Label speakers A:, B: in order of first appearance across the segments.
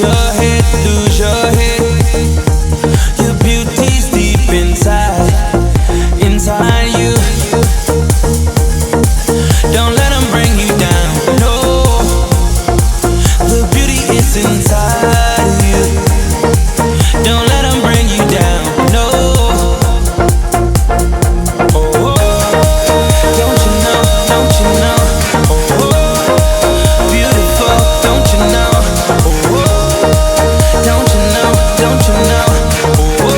A: lose your head. Your beauty's deep inside you. Don't let them bring you down, no. The beauty is inside of you. Don't let them bring you down, no. Oh, don't you know, don't you know? Oh, beautiful, don't you know? Oh, don't you know, don't you know? Oh,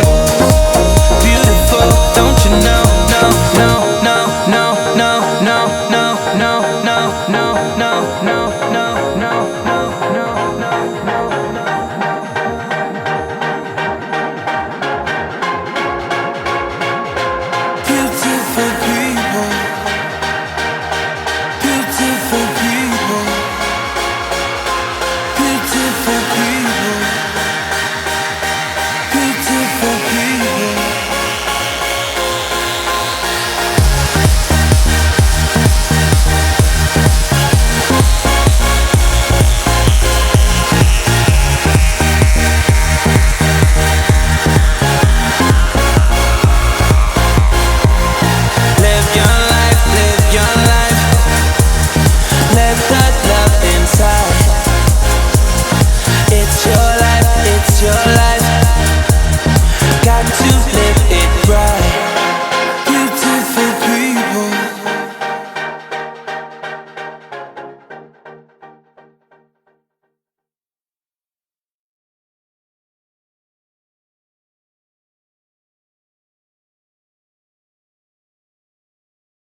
A: beautiful, don't you know? No, no, no, no, no, no, no, no, no, no, no, no, no, no, no, no, no. Beautiful people, beautiful people, beautiful people.